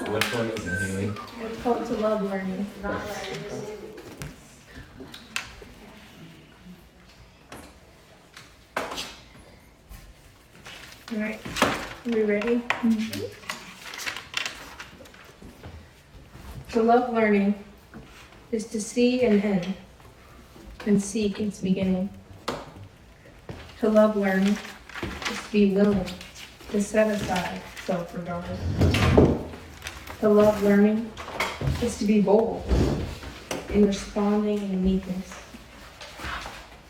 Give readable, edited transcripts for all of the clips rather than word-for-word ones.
Which one is it, Haley? It's called To Love Learning. All right, are we ready? Mm-hmm. To love learning is to see an end and seek its beginning. To love learning is to be willing to set aside self-regard. To love learning is to be bold in responding in meekness.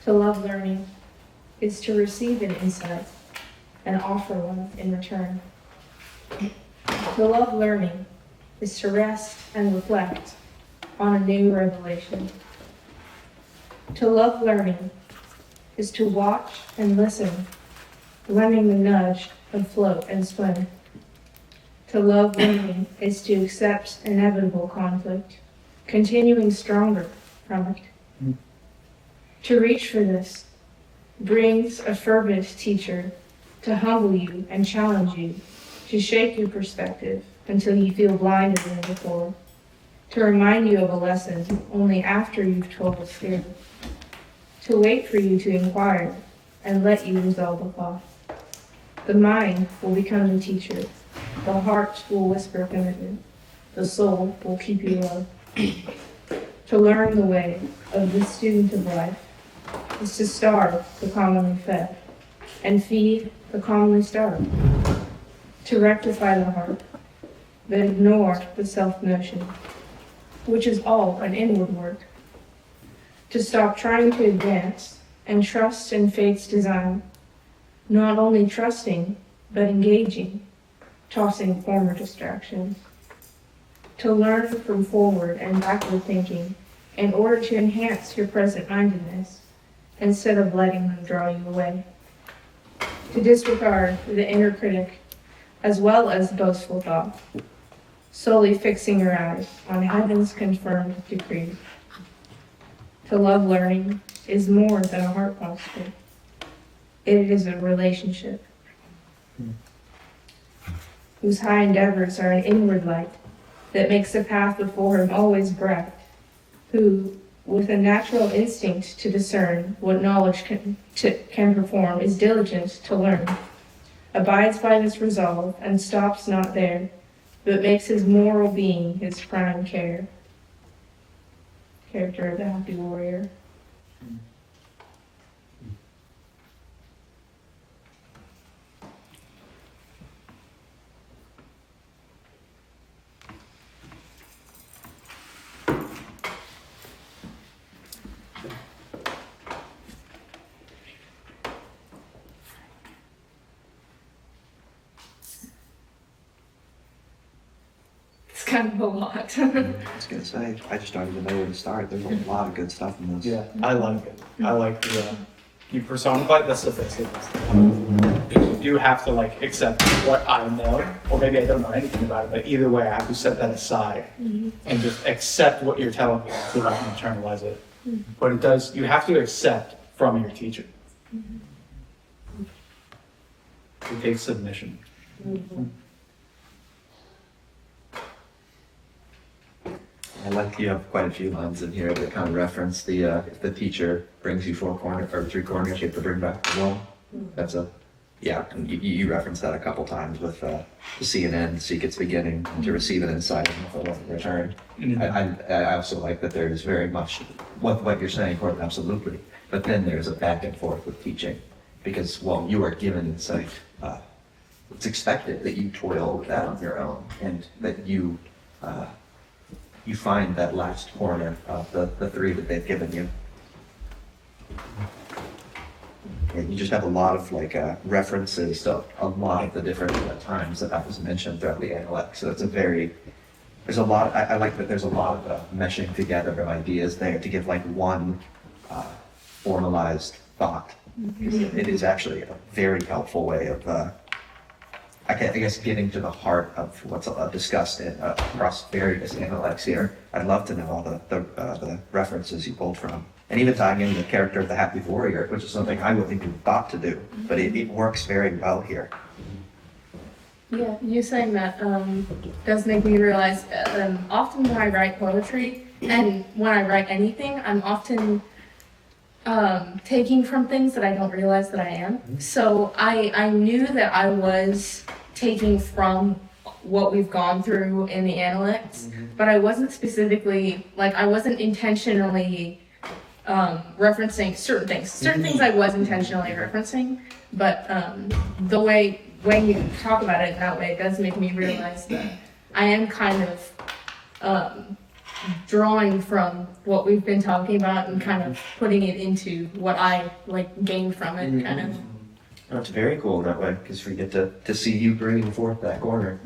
To love learning is to receive an insight and offer one in return. To love learning is to rest and reflect on a new revelation. To love learning is to watch and listen, learning the nudge of float and swim. To love learning is to accept inevitable conflict, continuing stronger from it. To reach for this brings a fervent teacher to humble you and challenge you, to shake your perspective until you feel blinder than before, to remind you of a lesson only after you've told a story, to wait for you to inquire and let you resolve a thought. The mind will become the teacher, the heart will whisper commitment, the soul will keep you love. To learn the way of the student of life is to starve the commonly fed and feed the commonly starved. To rectify the heart, but ignore the self-notion, which is all an inward work. To stop trying to advance and trust in fate's design, not only trusting, but engaging, tossing former distractions. To learn from forward and backward thinking in order to enhance your present-mindedness instead of letting them draw you away. To disregard the inner critic as well as boastful thought, solely fixing your eyes on heaven's confirmed decree. To love learning is more than a heart posture. It is a relationship whose high endeavors are an inward light that makes the path before him always bright, who, with a natural instinct to discern what knowledge can perform, is diligent to learn, abides by this resolve, and stops not there, but makes his moral being his prime care. Character of the happy warrior. It's kind of a lot. I was gonna say, I just don't even know where to start. There's a lot of good stuff in this. Yeah, I like it. I like the, you personify, that's the best thing. You do have to like accept what I know, or maybe I don't know anything about it, but either way, I have to set that aside and just accept what you're telling me so that I can internalize it. But it does, you have to accept from your teacher. It takes submission. I like you have quite a few lines in here that kind of reference the if the teacher brings you four corners or three corners, you have to bring back the one. That's a and you referenced that a couple times with to see an end, seek its beginning, and to receive an insight and offer one in return. I also like that there's very much what you're saying, Corbin, absolutely. But then there's a back and forth with teaching, because while you are given insight, it's expected that you toil with that on your own, and that you find that last corner of the three that they've given you. And you just have a lot of references to a lot of the different times that was mentioned throughout the analect. So it's there's a lot, I like that there's a lot of meshing together of ideas there to give one formalized thought. It is actually a very helpful way of I guess getting to the heart of what's discussed across various analects here. I'd love to know all the references you pulled from. And even tying in the character of the happy warrior, which is something I wouldn't even thought to do, but it works very well here. Yeah, you saying that does make me realize often when I write poetry and when I write anything, I'm often taking from things that I don't realize that I am. So I knew that I was taking from what we've gone through in the analects, but I wasn't specifically, like, I wasn't intentionally referencing certain things. Certain things I was intentionally referencing, but the way when you talk about it that way, it does make me realize that I am kind of drawing from what we've been talking about and kind of putting it into what I like gained from it, kind of. Oh, it's very cool that way because we get to see you bringing forth that corner.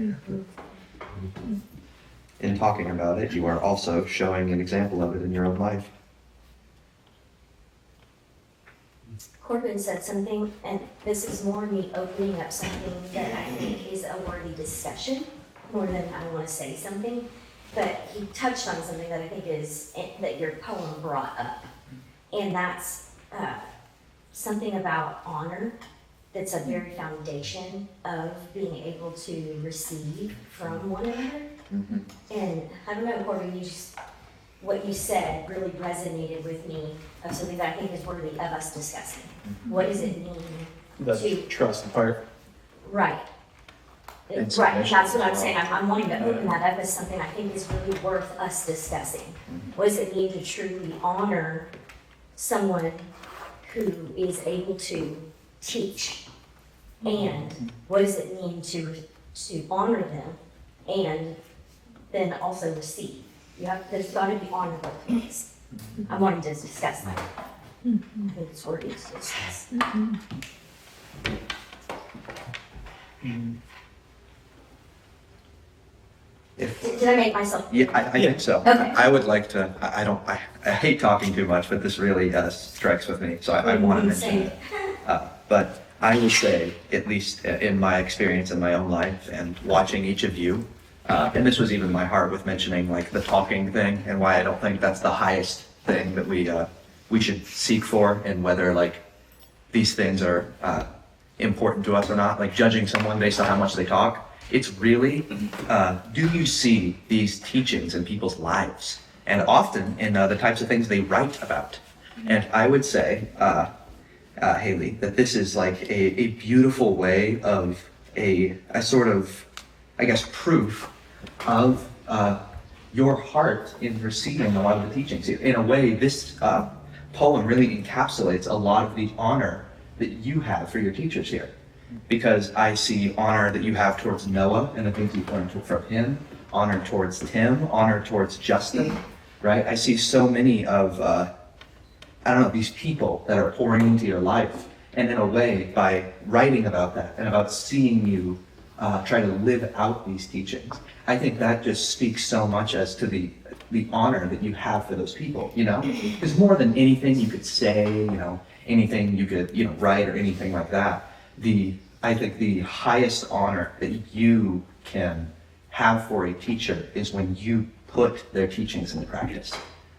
In talking about it, you are also showing an example of it in your own life. Corbin said something, and this is more me opening up something that I think is a worthy discussion, more than I want to say something. But he touched on something that I think is, that your poem brought up. And that's something about honor. That's a very foundation of being able to receive from one another. And I don't know, Corbin, what you said really resonated with me of something that I think is worthy of us discussing. What does it mean The to, trust part. right. And Right, submission that's what I'm as saying. well. I'm wanting to open that up as something I think is really worth us discussing. What does it mean to truly honor someone who is able to teach? And what does it mean to honor them and then also receive? There's got to be honor both ways. I wanted to discuss that. I think it's worthy to discuss. Did I make myself? Yeah, I think so. Okay. I would like to, I hate talking too much, but this really strikes with me, so I want to mention it. But I would say, at least in my experience in my own life and watching each of you, and this was even my heart with mentioning like the talking thing and why I don't think that's the highest thing that we should seek for, and whether like these things are important to us or not, like judging someone based on how much they talk. It's really, do you see these teachings in people's lives? And often in the types of things they write about. And I would say, Haley, that this is like a beautiful way of a sort of, I guess, proof of your heart in receiving a lot of the teachings. In a way, this poem really encapsulates a lot of the honor that you have for your teachers here. Because I see honor that you have towards Noah and the things you've learned from him, honor towards Tim, honor towards Justin, right? I see so many of, these people that are pouring into your life. And in a way, by writing about that and about seeing you try to live out these teachings, I think that just speaks so much as to the honor that you have for those people, you know? Because more than anything you could say, anything you could, write or anything like that, I think the highest honor that you can have for a teacher is when you put their teachings into practice.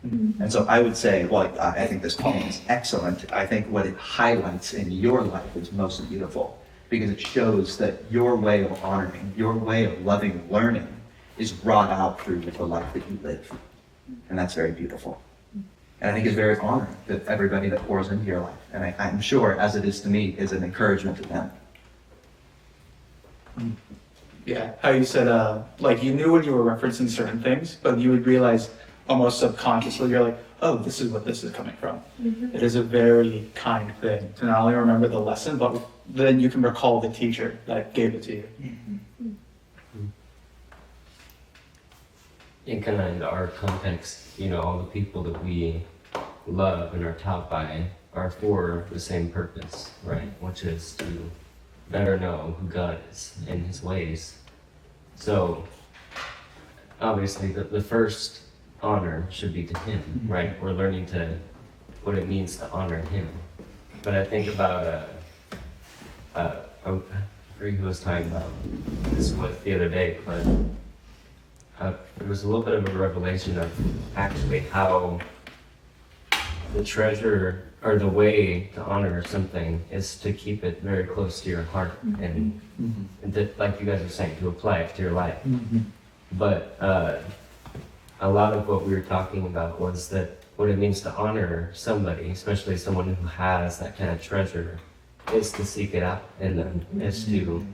And so I would say, I think this poem is excellent. I think what it highlights in your life is most beautiful because it shows that your way of honoring, your way of loving and learning is brought out through the life that you live. And that's very beautiful. And I think it's very honoring that everybody that pours into your life, and I'm sure, as it is to me, is an encouragement to them. Yeah, how you said, like you knew when you were referencing certain things, but you would realize almost subconsciously, you're like, oh, this is what this is coming from. It is a very kind thing to not only remember the lesson, but then you can recall the teacher that gave it to you. In kind of our context, all the people that we love and are taught by are for the same purpose, right? Which is to better know who God is and his ways. So obviously the first honor should be to him, right? We're learning what it means to honor him. But I think about I forget who was talking about this with the other day, but there was a little bit of a revelation of actually how the treasure or the way to honor something is to keep it very close to your heart and, like you guys were saying, to apply it to your life. But a lot of what we were talking about was that what it means to honor somebody, especially someone who has that kind of treasure, is to seek it out in them, is to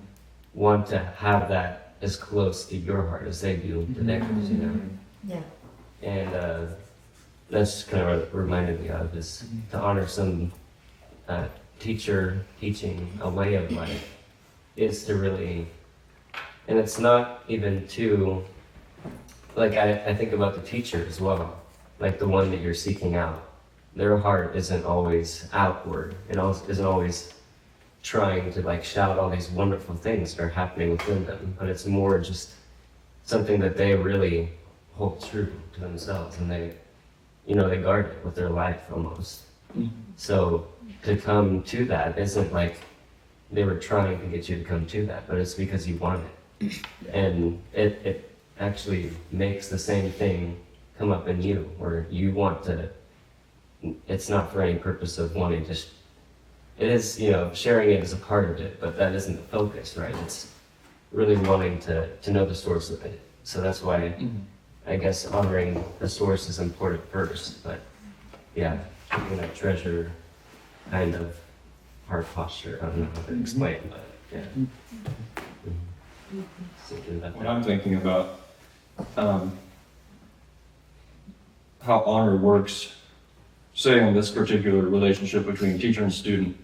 want to have that as close to your heart as they do to theirs, you know? Yeah. And that's kind of what it reminded me of, is to honor some teacher teaching a way of life, is to really, and it's not even too, like I think about the teacher as well, like the one that you're seeking out. Their heart isn't always outward, it isn't always trying to like shout all these wonderful things that are happening within them, but it's more just something that they really hold true to themselves, and they, you know, they guard it with their life almost. So to come to that isn't like they were trying to get you to come to that, but it's because you want it. And it actually makes the same thing come up in you, where you want to, it's not for any purpose of wanting to, it is, you know, sharing it is a part of it, but that isn't the focus, right? It's really wanting to know the source of it. So that's why I guess honoring the source is important first, but yeah, keeping that treasure kind of heart posture. I don't know how to explain, but yeah. Thinking about What that. I'm thinking about, how honor works, say in this particular relationship between teacher and student,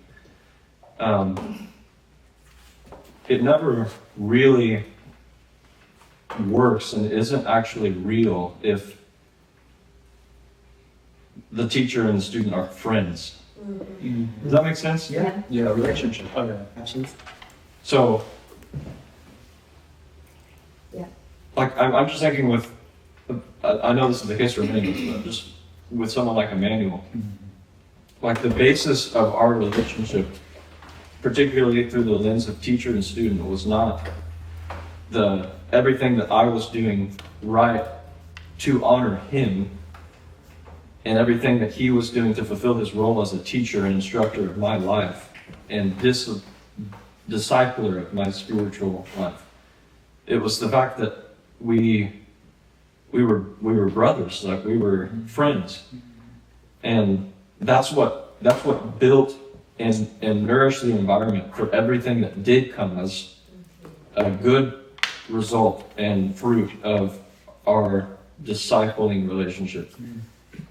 it never really works and isn't actually real if the teacher and the student are friends. Does that make sense? Yeah, relationship. Okay, absolutely. So, Yeah. like, I'm just thinking with, I know this is the case for many, but just with someone like Emmanuel, like the basis of our relationship, particularly through the lens of teacher and student, was not everything that I was doing right to honor him, and everything that he was doing to fulfill his role as a teacher and instructor of my life, and discipler of my spiritual life. It was the fact that we were brothers, like we were friends, and that's what built and nourished the environment for everything that did come as a good result and fruit of our discipling relationship.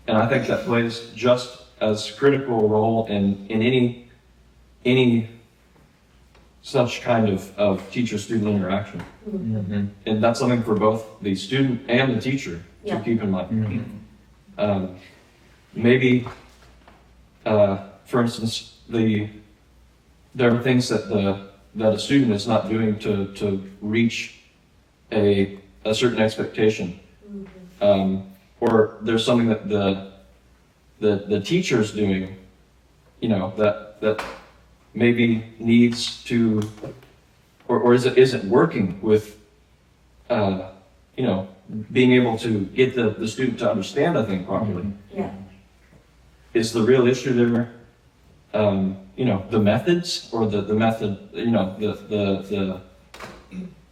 And I think that plays just as critical a role in any such kind of teacher-student interaction. And that's something for both the student and the teacher to keep in mind. Maybe, for instance, there are things that a student is not doing to reach a certain expectation, or there's something that the teacher is doing, you know, that maybe needs to, or isn't working with, you know, being able to get the student to understand a thing properly. Yeah. Is the real issue there, you know, the methods, or the method, you know,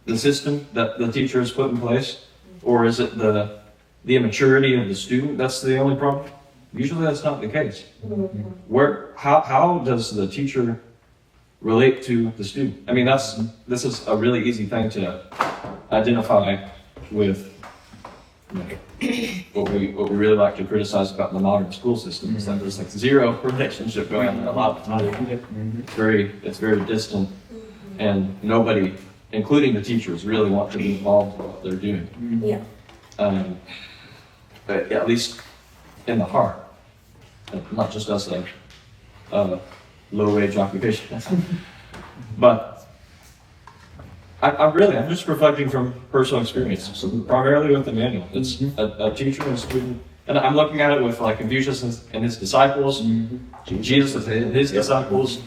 the system that the teacher has put in place, or is it the immaturity of the student that's the only problem? Usually that's not the case. How does the teacher relate to the student? I mean, this is a really easy thing to identify with what we really like to criticize about the modern school system, is that there's like zero relationship going on a lot of time. It's very distant, and nobody, including the teachers, really want to be involved in what they're doing. Yeah. But at least in the heart, not just as a low-wage occupation. But I'm just reflecting from personal experience, so primarily with Emmanuel. It's a teacher and a student, and I'm looking at it with like Confucius and his disciples, Jesus and his disciples.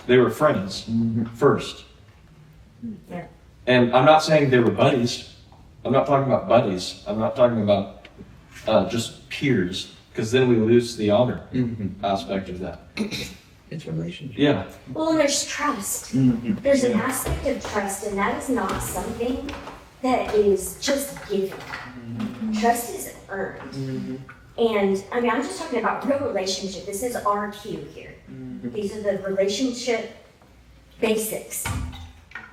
They were friends first. Yeah. And I'm not saying they were buddies. I'm not talking about buddies. I'm not talking about just peers. Because then we lose the honor Mm-hmm. aspect of that. It's relationship. Yeah. Well, and there's trust. Mm-hmm. There's an aspect of trust, and that is not something that is just given. Trust is earned. And I mean, I'm just talking about real relationship. This is our cue here. These are the relationship basics.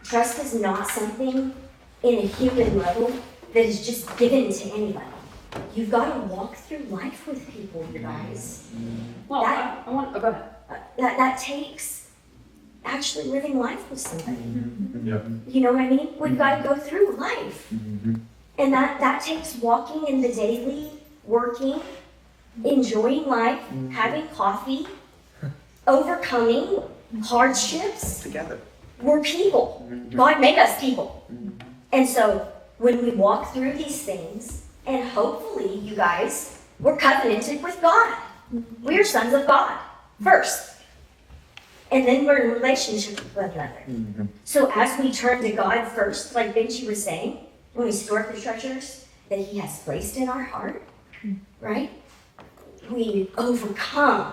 Trust is not something in a human level that is just given to anybody. You've got to walk through life with people, you guys. Well, That- I want, go ahead. That takes actually living life with somebody. Yep. You know what I mean? We've got to go through life. And that takes walking in the daily, working, enjoying life, having coffee, overcoming hardships. Together. We're people. God made us people. And so when we walk through these things, and hopefully you guys, we're covenanted with God. We are sons of God first. And then we're in relationship with one another. So as we turn to God first, like Benji was saying, when we store up the treasures that he has placed in our heart, right? We overcome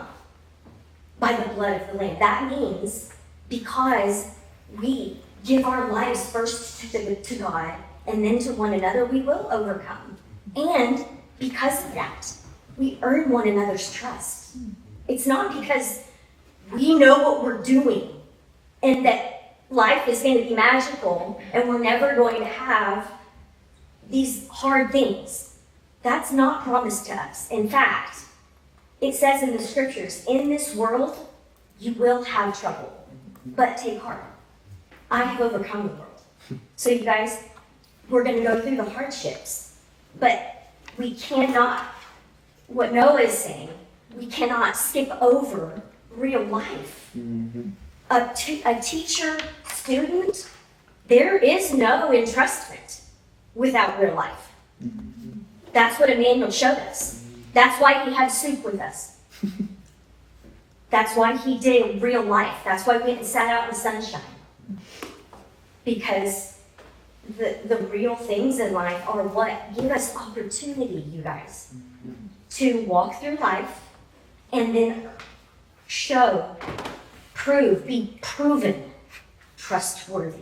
by the blood of the Lamb. That means because we give our lives first to God and then to one another, we will overcome. And because of that, we earn one another's trust. It's not because we know what we're doing and that life is going to be magical and we're never going to have these hard things. That's not promised to us. In fact, it says in the scriptures, in this world, you will have trouble, but take heart. I have overcome the world. So you guys, we're going to go through the hardships, but we cannot, what Noah is saying, we cannot skip over real life. A teacher, student, there is no entrustment without real life. That's what Emmanuel showed us. That's why he had soup with us. That's why he did real life. That's why we went and sat out in the sunshine. Because the real things in life are what give us opportunity, you guys, to walk through life and then show, prove, be proven trustworthy.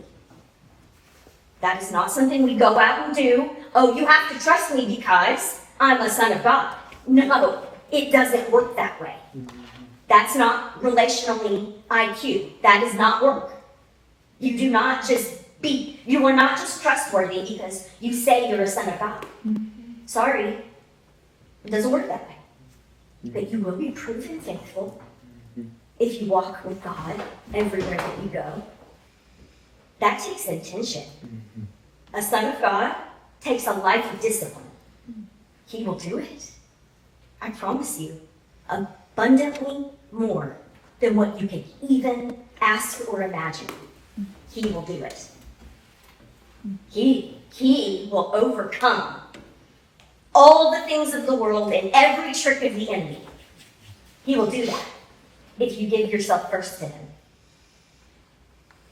That is not something we go out and do. Oh, you have to trust me because I'm a son of God. No, it doesn't work that way. That's not relationally IQ. That does not work. You are not just trustworthy because you say you're a son of God. Sorry, it doesn't work that way. But you will be proven faithful if you walk with God everywhere that you go. That takes intention. A son of God takes a life of discipline. He will do it. I promise you, abundantly more than what you can even ask or imagine. He will do it. He will overcome all the things of the world and every trick of the enemy. He will do that if you give yourself first to him.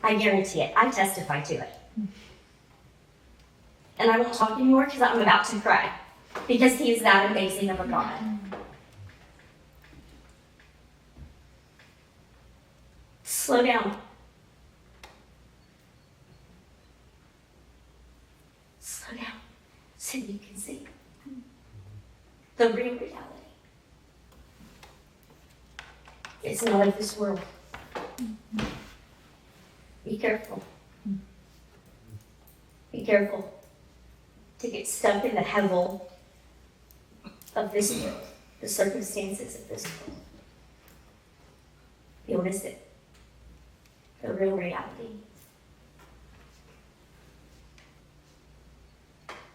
I guarantee it. I testify to it. And I won't talk anymore because I'm about to cry. Because he is that amazing of a God. Slow down. Slow down so you can see the real reality. It's not like this world. Be careful. Be careful to get stuck in the hevel of this world, the circumstances of this world. You'll miss it. The real reality.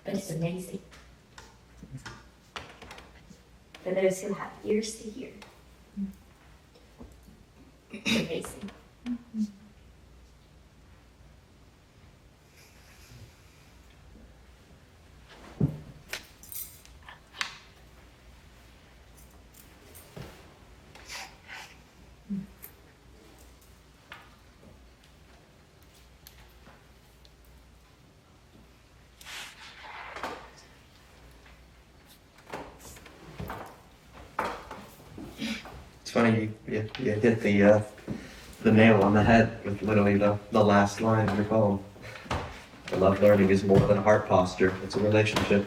But it's amazing. For those who have ears to hear. It's amazing. It's funny, you hit the nail on the head with literally the last line of your poem. I love learning is more than a heart posture, it's a relationship.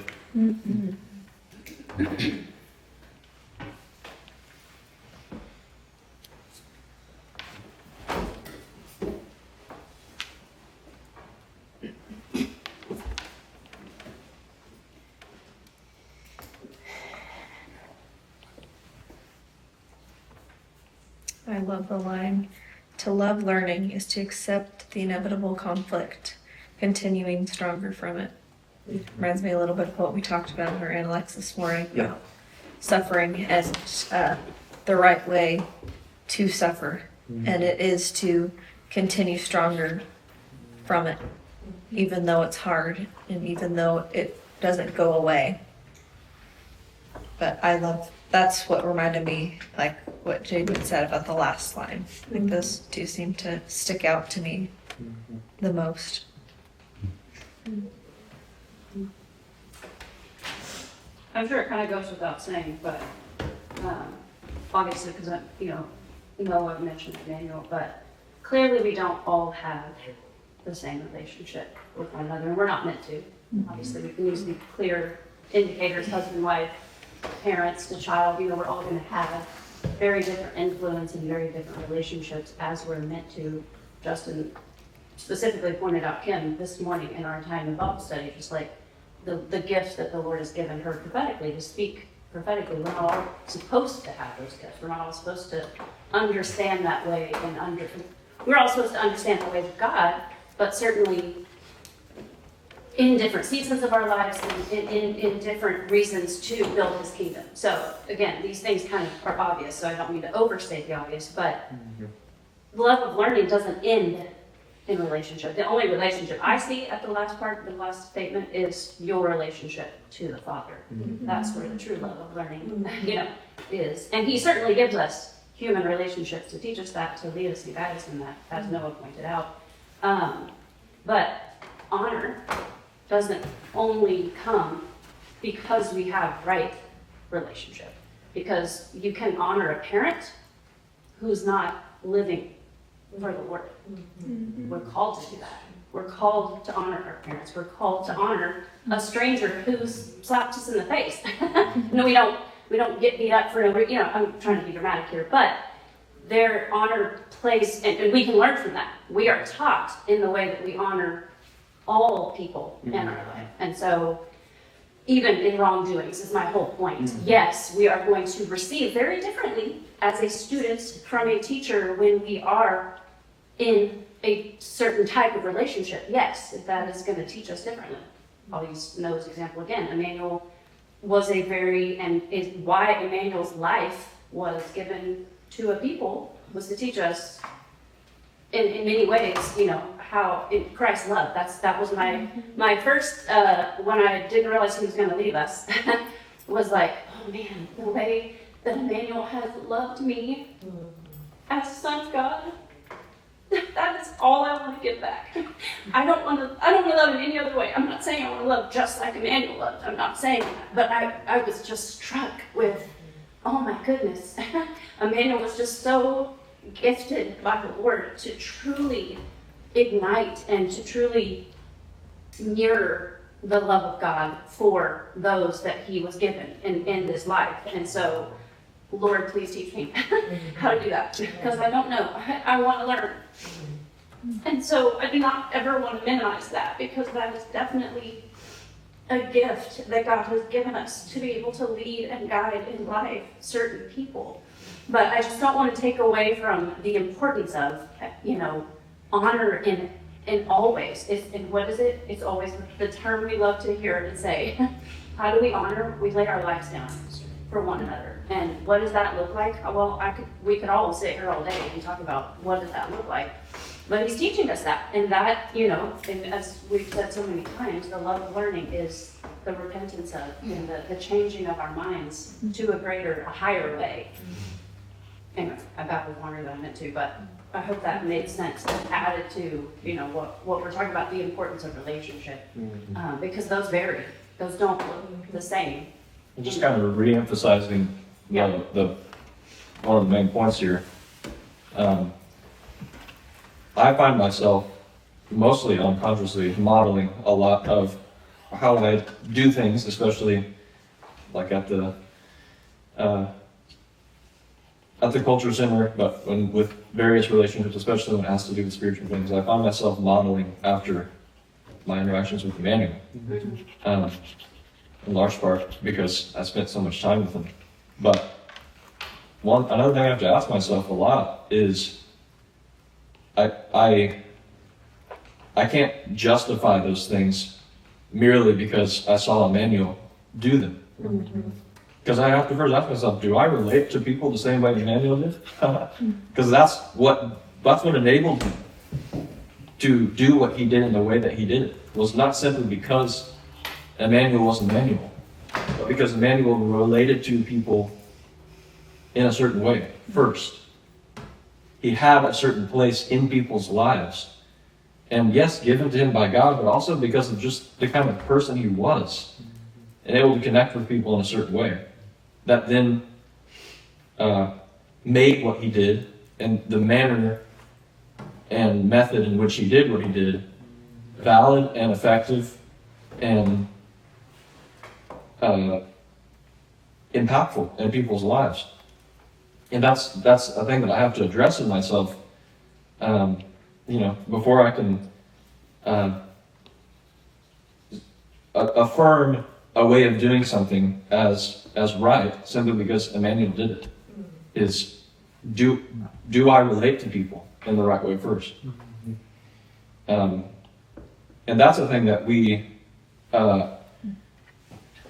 I love the line, to love learning is to accept the inevitable conflict, continuing stronger from it. It reminds me a little bit of what we talked about in our intellects this morning. Yeah. About suffering and the right way to suffer. And it is to continue stronger from it, even though it's hard and even though it doesn't go away. But that's what reminded me, like what Jaden said about the last line. I think those two seem to stick out to me the most. I'm sure it kind of goes without saying, but obviously, because Noah mentioned Emmanuel, but clearly we don't all have the same relationship with one another, and we're not meant to. Obviously, we can use the clear indicators, husband, wife, parents to child, we're all going to have very different influence and very different relationships as we're meant to. Justin specifically pointed out Kim this morning in our time in Bible study, just like the gifts that the Lord has given her prophetically, to speak prophetically. We're not all supposed to have those gifts. We're not all supposed to understand that way, and we're all supposed to understand the ways of God, but certainly in different seasons of our lives and in different reasons to build his kingdom. So again, these things kind of are obvious, so I don't mean to overstate the obvious, but the love of learning doesn't end in relationship. The only relationship I see at the last part, the last statement, is your relationship to the Father. That's where the true love of learning, is. And he certainly gives us human relationships to teach us that, to lead us and guide us in that, as Noah pointed out. But honor doesn't only come because we have right relationship. Because you can honor a parent who's not living for the Lord. We're called to do that. We're called to honor our parents. We're called to honor a stranger who's slapped us in the face. No, we don't get beat up for no reason. I'm trying to be dramatic here, but their honor plays, and we can learn from that. We are taught in the way that we honor all people in our life. And so even in wrongdoings is my whole point. Yes, we are going to receive very differently as a student from a teacher when we are in a certain type of relationship. Yes, that is going to teach us differently. I'll use Noah's example again. Emmanuel was and is why Emmanuel's life was given to a people, was to teach us in many ways, how in Christ's love. That was my first, when I didn't realize he was going to leave us, was like, oh man, the way that Emmanuel has loved me as a son of God, that is all I want to give back. I don't want to love in any other way. I'm not saying I want to love just like Emmanuel loved. I'm not saying that. But I was just struck with, oh my goodness. Emmanuel was just so gifted by the Lord to truly ignite and to truly mirror the love of God for those that he was given in this life. And so, Lord, please teach me how to do that, because I don't know. I want to learn. And so I do not ever want to minimize that, because that is definitely a gift that God has given us to be able to lead and guide in life certain people. But I just don't want to take away from the importance of, honor in all ways. And what is it? It's always the term we love to hear and say. How do we honor? We lay our lives down for one another. And what does that look like? Well, we could all sit here all day and talk about what does that look like. But he's teaching us that. And that, and as we've said so many times, the love of learning is the repentance of and the changing of our minds to a higher way. Anyway, I got with longer than I meant to, but I hope that made sense and added to, what we're talking about, the importance of relationship. Because those vary. Those don't look the same. Just kind of re-emphasizing the one of the main points here. I find myself mostly unconsciously modeling a lot of how I do things, especially like at the culture center, but with various relationships, especially when it has to do with spiritual things. I find myself modeling after my interactions with Emmanuel, in large part because I spent so much time with him. But another thing I have to ask myself a lot is, I can't justify those things merely because I saw Emmanuel do them. Because I have to first ask myself, do I relate to people the same way Emmanuel did? Because that's what enabled him to do what he did in the way that he did it. It was not simply because Emmanuel was Emmanuel, but because Emmanuel related to people in a certain way first. He had a certain place in people's lives. And yes, given to him by God, but also because of just the kind of person he was, and able to connect with people in a certain way. That then made what he did, and the manner and method in which he did what he did, valid and effective and impactful in people's lives. And that's a thing that I have to address in myself, before I can affirm a way of doing something as right, simply because Emmanuel did it. Is do I relate to people in the right way first? And that's a thing that we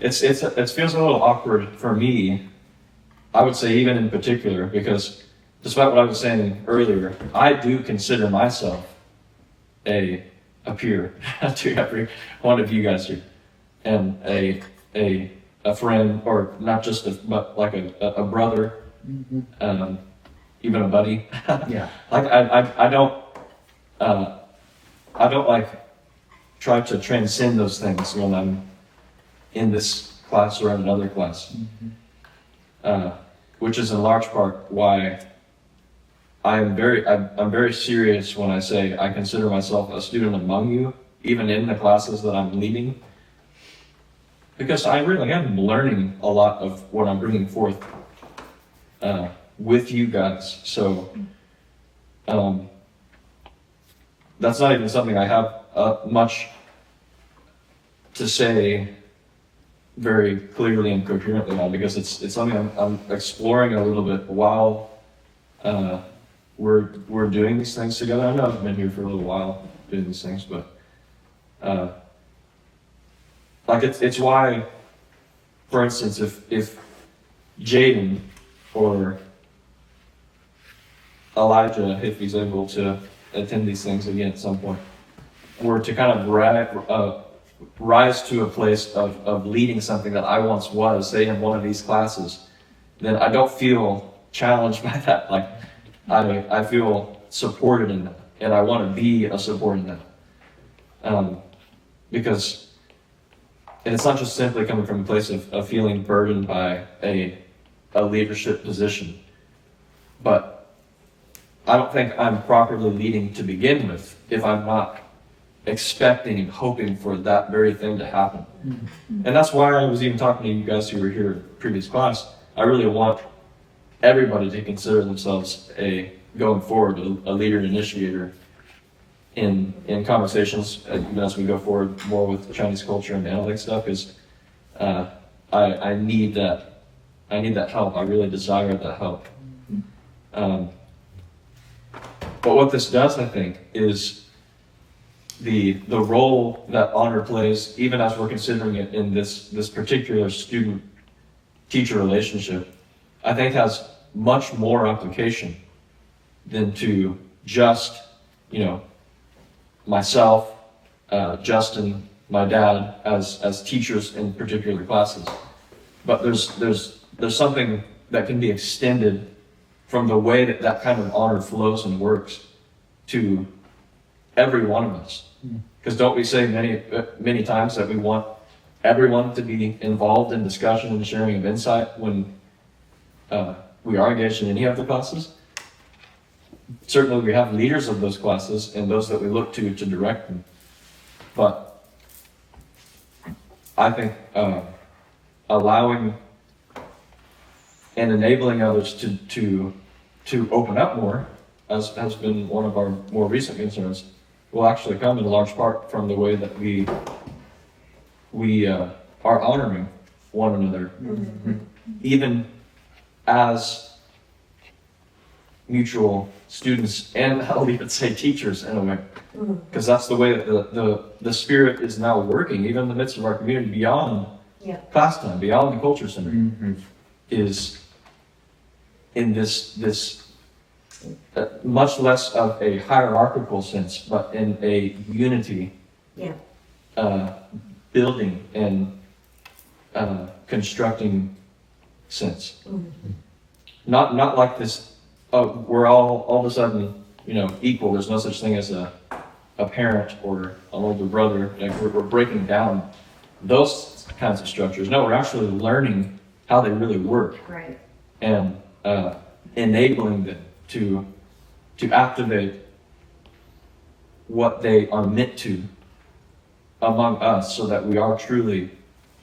it feels a little awkward for me, I would say, even in particular, because despite what I was saying earlier, I do consider myself a peer to every one of you guys here, and a friend, or not just but like a brother, even a buddy. Yeah. Like I don't like try to transcend those things when I'm in this class or in another class, which is in large part why I'm very serious when I say I consider myself a student among you, even in the classes that I'm leading, because I really am learning a lot of what I'm bringing forth with you guys. So that's not even something I have much to say very clearly and coherently on, because it's something I'm exploring a little bit while we're doing these things together. I know I've been here for a little while doing these things, but it's why, for instance, if Jaden or Elijah, if he's able to attend these things again at some point, were to kind of rise to a place of leading something that I once was, say in one of these classes, then I don't feel challenged by that. Like I feel supported in that, and I want to be a support in that. Because, and it's not just simply coming from a place of feeling burdened by a leadership position, but I don't think I'm properly leading to begin with if I'm not expecting and hoping for that very thing to happen. And that's why I was even talking to you guys who were here in previous class. I really want everybody to consider themselves going forward, a leader and initiator in conversations as we go forward more with the Chinese culture and analytic stuff, because I need that help. I really desire that help. But what this does, I think, is the role that honor plays, even as we're considering it in this particular student-teacher relationship, I think has much more application than to just, myself, Justin, my dad, as teachers in particular classes. But there's something that can be extended from the way that kind of honor flows and works to every one of us. Because don't we say many times that we want everyone to be involved in discussion and sharing of insight when we are engaged in any of the classes. Certainly we have leaders of those classes and those that we look to direct them. But I think allowing and enabling others to open up more, as has been one of our more recent concerns, will actually come in large part from the way that we are honoring one another, even as mutual students, and I'll even say teachers in a way, because that's the way that the spirit is now working, even in the midst of our community, beyond class time, beyond the culture center, is in this much less of a hierarchical sense, but in a unity, building and constructing sense. Not like this. Oh, we're all of a sudden, equal. There's no such thing as a parent or an older brother. Like we're breaking down those kinds of structures. No, we're actually learning how they really work, Right. and enabling them to activate what they are meant to among us, so that we are truly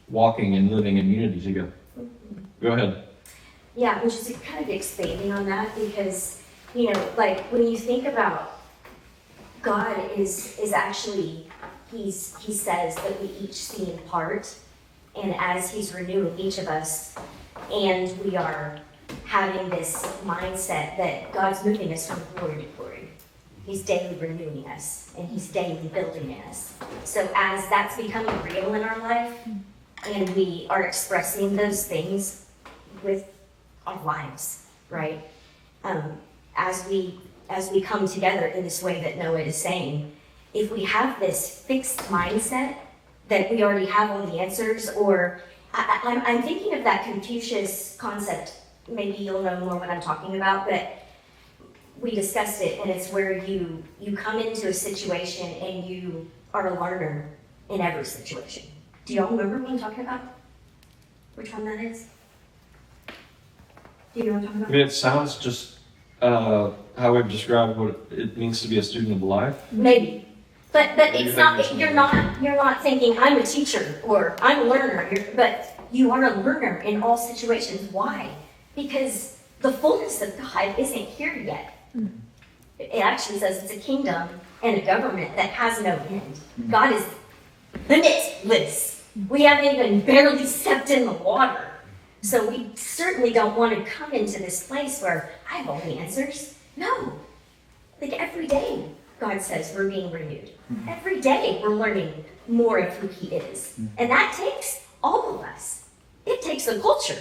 walking and living in unity together. Go ahead. Yeah, which is kind of expanding on that, because, like when you think about God is actually, he says that we each see in part, and as he's renewing each of us, and we are having this mindset that God's moving us from glory to glory. He's daily renewing us, and he's daily building in us. So as that's becoming real in our life, and we are expressing those things with our lives, right? As we come together in this way that Noah is saying, if we have this fixed mindset that we already have all the answers, or I'm thinking of that Confucius concept. Maybe you'll know more what I'm talking about, but we discussed it, and it's where you come into a situation and you are a learner in every situation. Do y'all remember what I'm talking about? Which one that is? Do you know what I'm talking I about? mean, it sounds just how we've described what it means to be a student of life. Maybe. But it's not, you're not thinking, I'm a teacher or I'm a learner, but you are a learner in all situations. Why? Because the fullness of God isn't here yet. It actually says it's a kingdom and a government that has no end. God is limitless. We haven't even barely stepped in the water. So we certainly don't want to come into this place where I have all the answers. No. Like every day, God says we're being renewed. Every day we're learning more of who he is. And that takes all of us. It takes a culture.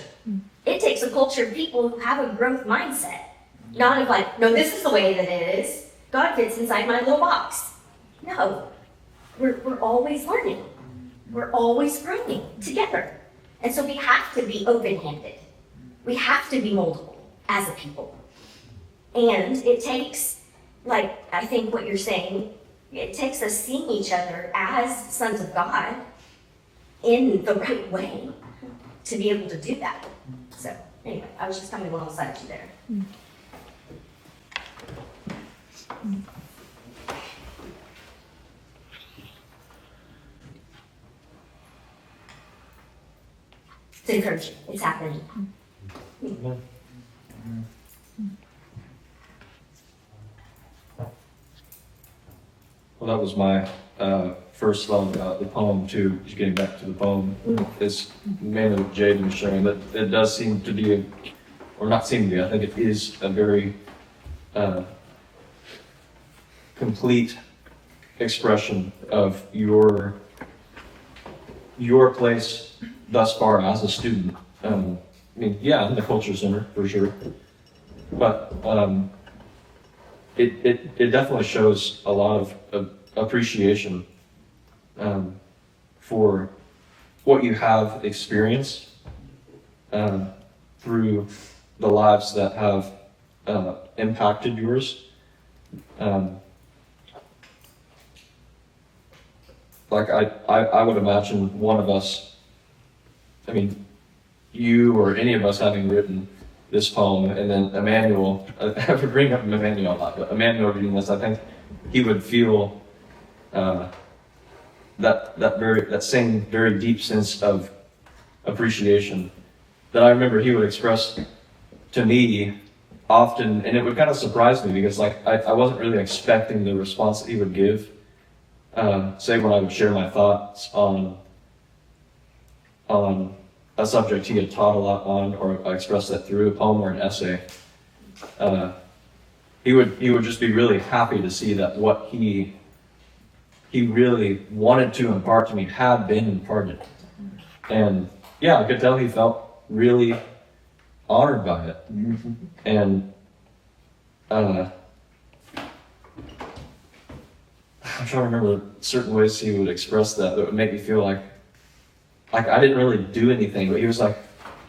It takes a culture of people who have a growth mindset. Not of like, no, this is the way that it is. God fits inside my little box. No. We're always learning. We're always growing together. And so we have to be open-handed. We have to be moldable as a people. And it takes, like, I think what you're saying, it takes us seeing each other as sons of God in the right way to be able to do that. So, anyway, I was just coming alongside you there. It's encouraging. It's happening. Well, that was my first thought about the poem too. Just getting back to the poem, is mainly what Jaden was showing, that it does seem to be, or not seem to be, I think it is a very complete expression of your place thus far as a student. I mean, yeah, in the culture center for sure, but it definitely shows a lot of appreciation for what you have experienced through the lives that have impacted yours. Like I would imagine one of us, I mean, you or any of us having written this poem, and then Emmanuel, I would bring up Emmanuel a lot, but Emmanuel reading this, I think he would feel that same very deep sense of appreciation that I remember he would express to me often, and it would kind of surprise me because like I wasn't really expecting the response that he would give. Say when I would share my thoughts on a subject he had taught a lot on, or I expressed that through a poem or an essay. He would just be really happy to see that what he really wanted to impart to me had been imparted. And yeah, I could tell he felt really honored by it. And I'm trying to remember certain ways he would express that would make me feel like I didn't really do anything, but he was like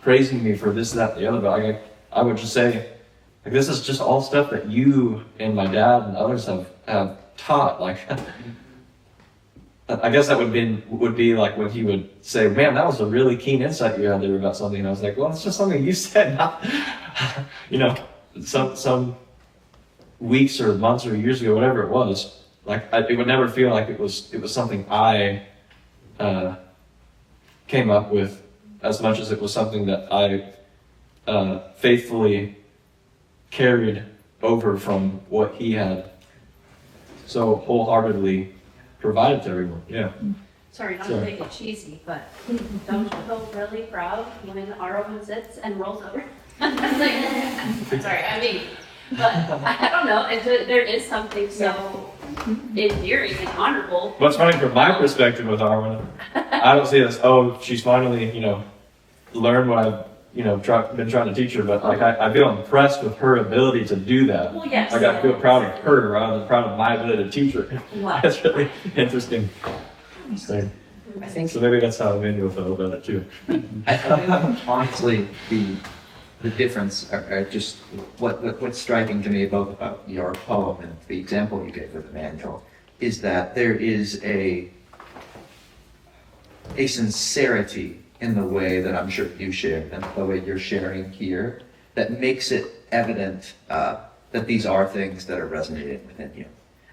praising me for this, that, the other. But I would just say, like, this is just all stuff that you and my dad and others have taught. Like, I guess that would be like when he would say, "Man, that was a really keen insight you had there about something." And I was like, "Well, it's just something you said, not, you know, some weeks or months or years ago, whatever it was." Like, it would never feel like it was something I came up with, as much as it was something that I faithfully carried over from what he had so wholeheartedly provided to everyone. Yeah. Sorry, not to make it cheesy, but don't you feel really proud when Arwen sits and rolls over? Like, sorry, I mean, but I don't know, there is something so endearing and honorable. What's funny from my perspective with Arwen, I don't see it as, oh, she's finally, learned what I've, been trying to teach her, but like I feel impressed with her ability to do that. Well, yes. Like I feel proud of her rather than proud of my ability to teach her. Wow. That's really interesting. So I think maybe that's how Emmanuel felt about it too. I think honestly the difference, or just what's striking to me both about your poem and the example you gave with the manual, is that there is a sincerity in the way that I'm sure you share and the way you're sharing here that makes it evident that these are things that are resonating within you.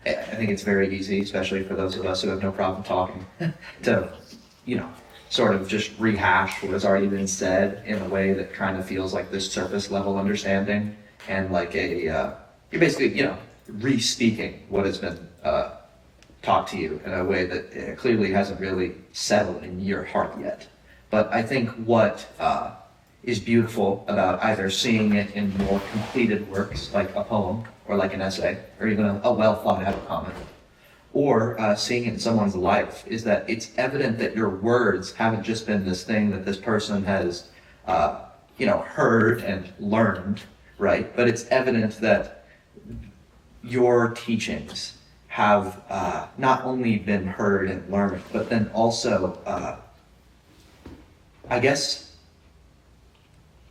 I think it's very easy, especially for those of us who have no problem talking, to, sort of just rehash what has already been said in a way that kind of feels like this surface level understanding and like you're basically, re-speaking what has been taught to you in a way that clearly hasn't really settled in your heart yet. But I think what is beautiful about either seeing it in more completed works, like a poem or like an essay, or even a well thought out comment, or seeing it in someone's life, is that it's evident that your words haven't just been this thing that this person has, heard and learned, right? But it's evident that your teachings have not only been heard and learned, but then also,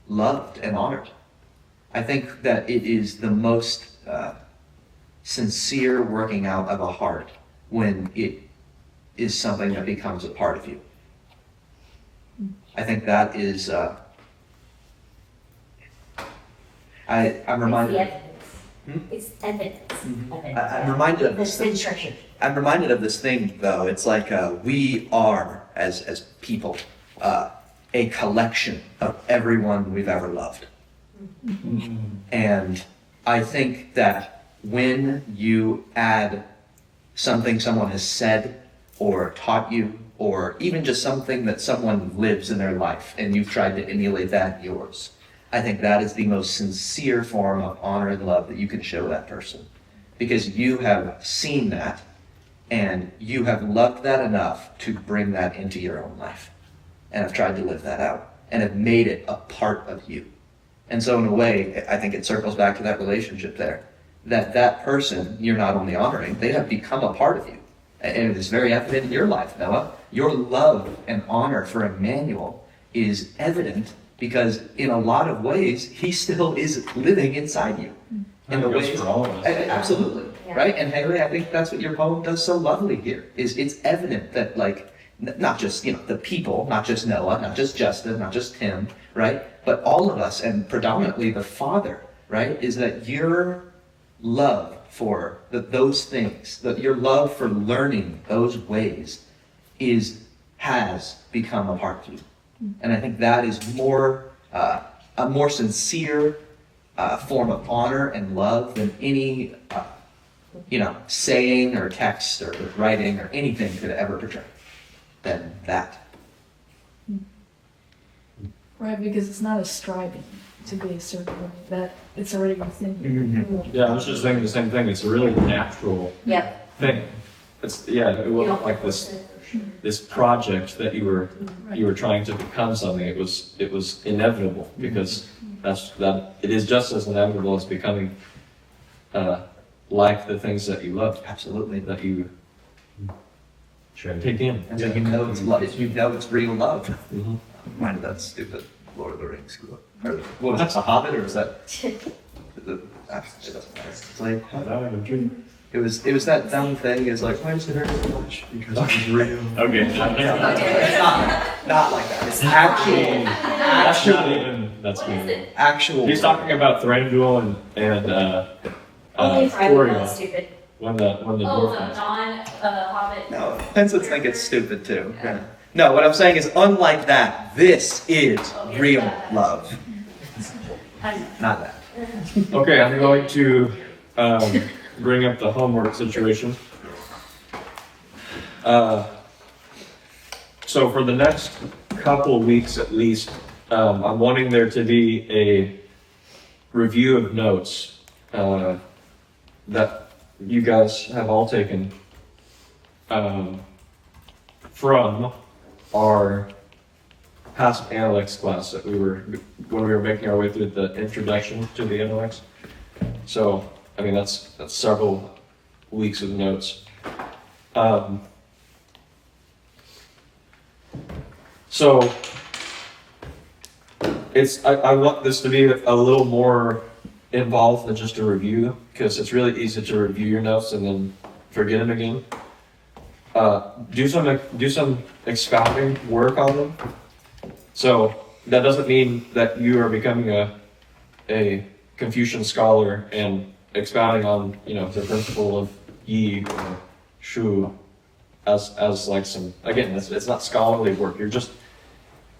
loved and honored. I think that it is the most sincere working out of a heart when it is something that becomes a part of you. I think that is, I'm reminded. It's evidence. I'm reminded of this thing. I'm reminded of this thing, though. It's like we are, as people, a collection of everyone we've ever loved. And I think that when you add something someone has said or taught you, or even just something that someone lives in their life and you've tried to emulate that in yours, I think that is the most sincere form of honor and love that you can show that person. Because you have seen that and you have loved that enough to bring that into your own life and have tried to live that out and have made it a part of you. And so in a way, I think it circles back to that relationship there, that person you're not only honoring, they have become a part of you. And it is very evident in your life, Noah. Your love and honor for Emmanuel is evident because in a lot of ways, he still is living inside you. In the ways, for all of us. Absolutely, Yeah. right? And Haley, I think that's what your poem does so lovely here, is it's evident that like not just, the people, not just Noah, not just Justin, not just Tim, right? But all of us, and predominantly the Father, right? Is that your love for those things, that your love for learning those ways has become a part of you. And I think that is a more sincere form of honor and love than any, saying or text or writing or anything could ever portray than that. Right, because it's not a striving to be a certain way, that it's already within you. Mm-hmm. Yeah, I was just thinking the same thing. It's a really natural Yep. thing. It wasn't like this project that you were trying to become something. It was inevitable, because it is just as inevitable as becoming like the things that you love. Absolutely. That you Sure. take in. And so it's love, it's real love. Mm-hmm. Reminded that stupid Lord of the Rings. Or, what was that, a Hobbit, or was that? It doesn't matter. It's like, it was that dumb thing. It's like, why does it hurt so much? Because it's real. Okay. It's not like that. It's That's me. actual. He's talking about Thranduil and Only Friday Florian, was stupid. when the Oh, dwarf. the non-Hobbit. No, Pensons think it's stupid too. Yeah. No, what I'm saying is, unlike that, this is real love. Not that. Okay, I'm going to bring up the homework situation. So for the next couple weeks at least, I'm wanting there to be a review of notes that you guys have all taken from our past analytics class that when we were making our way through the introduction to the analytics. So, I mean, that's several weeks of notes. So, I want this to be a little more involved than just a review, because it's really easy to review your notes and then forget them again. Do some expounding work on them. So that doesn't mean that you are becoming a Confucian scholar and expounding on the principle of yi or shu as like some, again, it's not scholarly work.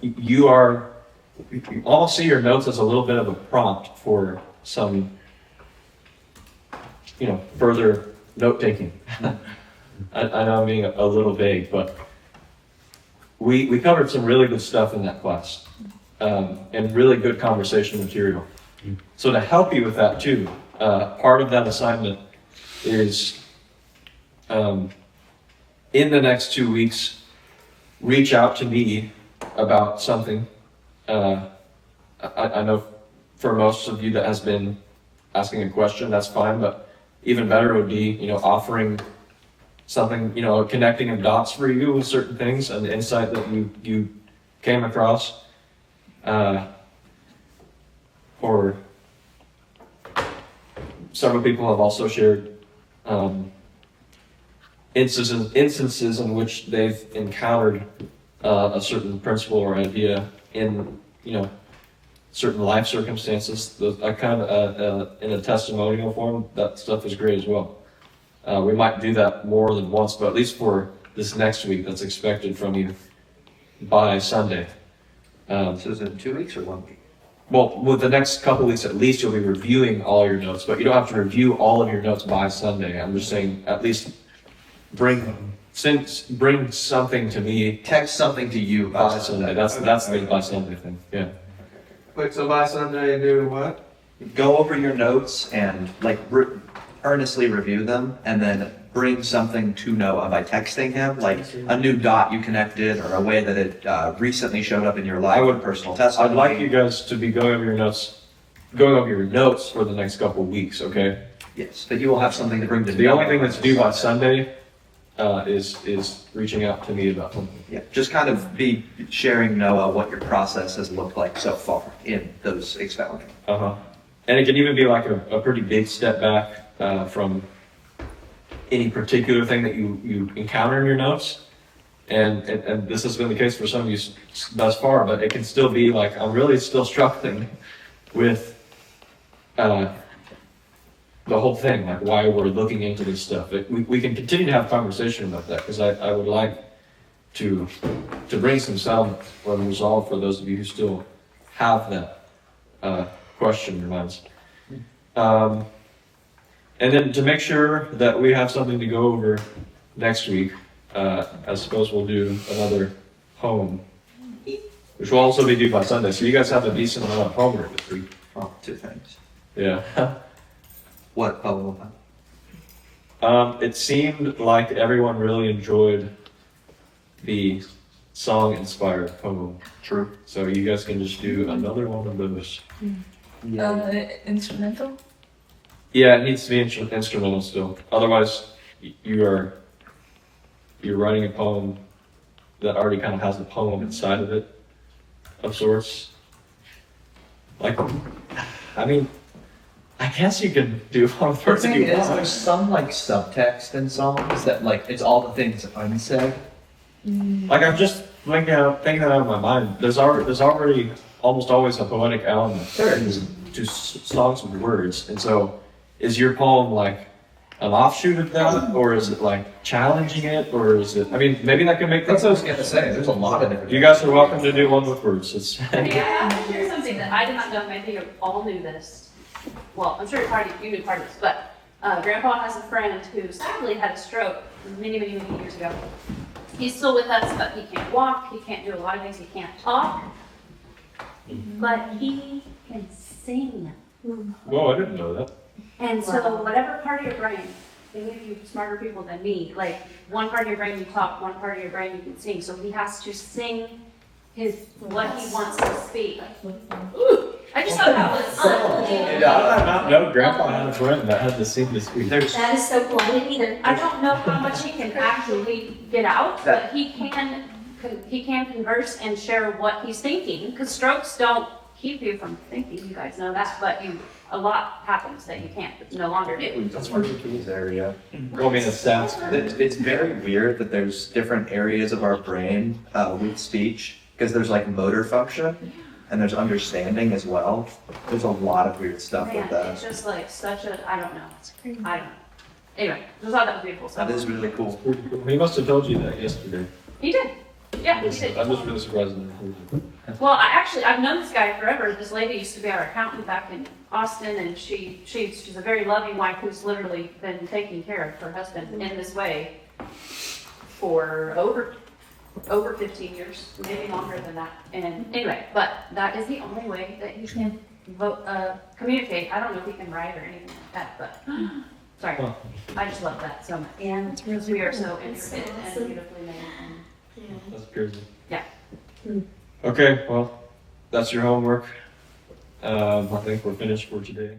You almost see your notes as a little bit of a prompt for some further note taking. I know I'm being a little vague, but we covered some really good stuff in that class, and really good conversation material. So to help you with that too, part of that assignment is in the next 2 weeks, reach out to me about something. I know for most of you that has been asking a question, that's fine, but even better would be, offering something, connecting of dots for you with certain things and the insight that you came across. Or several people have also shared instances in which they've encountered a certain principle or idea in, certain life circumstances. Kind of in a testimonial form, that stuff is great as well. We might do that more than once, but at least for this next week, that's expected from you by Sunday. So is it 2 weeks or 1 week? Well, with the next couple weeks at least, you'll be reviewing all your notes, but you don't have to review all of your notes by Sunday. I'm just saying, at least bring something to me Text something to you by Sunday. That's the by Sunday thing. Yeah. Wait, so by Sunday do what? Go over your notes and earnestly review them, and then bring something to Noah by texting him, like a new dot you connected, or a way that it recently showed up in your life, or personal testimony. I'd like you guys to be going over your notes for the next couple of weeks, okay? Yes, but you will have something to bring to The only thing that's due by Sunday is reaching out to me about something. Yeah, just kind of be sharing, Noah, what your process has looked like so far in those expounding. And it can even be like a pretty big step back from any particular thing that you encounter in your notes. And this has been the case for some of you thus far, but it can still be like, I'm really still struggling with the whole thing, like why we're looking into this stuff. We can continue to have conversation about that, because I would like to bring some sound or resolve for those of you who still have that question in your minds. And then to make sure that we have something to go over next week, I suppose we'll do another poem, which will also be due by Sunday. So you guys have a decent amount of homework this week. Oh, 2 things. Yeah. What poem? It seemed like everyone really enjoyed the song-inspired poem. True. So you guys can just do another one of those. Instrumental? Yeah, it needs to be instrumental still. Otherwise, you're writing a poem that already kind of has a poem inside of it, of sorts. Like, I mean, I guess you can do one The first if thing you is, want. there's some like subtext in songs that like it's all the things unsaid. Like I'm just thinking that out of my mind. There's already almost always a poetic element to songs with words, and so is your poem like an offshoot of that, or is it like challenging it, or is it? I mean, maybe that can make. That's what I was gonna say. There's a lot of different. You guys are welcome to do one with words. It's Okay, I have to share something that I did not know. Maybe you all knew this. Well, I'm sure you knew part of this, but Grandpa has a friend who sadly had a stroke many, many, many years ago. He's still with us, but he can't walk. He can't do a lot of things. He can't talk, but he can sing. Whoa, I didn't know that. And so whatever part of your brain, any of you smarter people than me, like one part of your brain you talk, one part of your brain you can sing. So he has to sing what he wants to speak. Ooh, I just thought that was unbelievable. I did not know Grandpa had a friend that had to sing this week. That is so cool. I didn't either. I don't know how much he can actually get out, but he can converse and share what he's thinking, because strokes don't keep you from thinking, you guys know that, but a lot happens that you can't no longer do. That's where the keys area. Well, I mean, it sounds. It's very weird that there's different areas of our brain with speech, because there's like motor function and there's understanding as well. There's a lot of weird stuff Man, with that. it's just like such a, I don't know. I don't know. Anyway, I just thought that was beautiful. So That is really cool. He must have told you that yesterday. he did. Yeah, he did. I'm just really surprised. Well, I've known this guy forever. This lady used to be our accountant back in Austin, and she's a very loving wife who's literally been taking care of her husband in this way for over 15 years, maybe longer than that. And anyway, but that is the only way that he can communicate. I don't know if he can write or anything like that, but sorry, I just love that so much. Yeah, It's really, we are so It's so intricate awesome. and beautifully made. And That's crazy. Yeah. Okay, well, that's your homework. I think we're finished for today.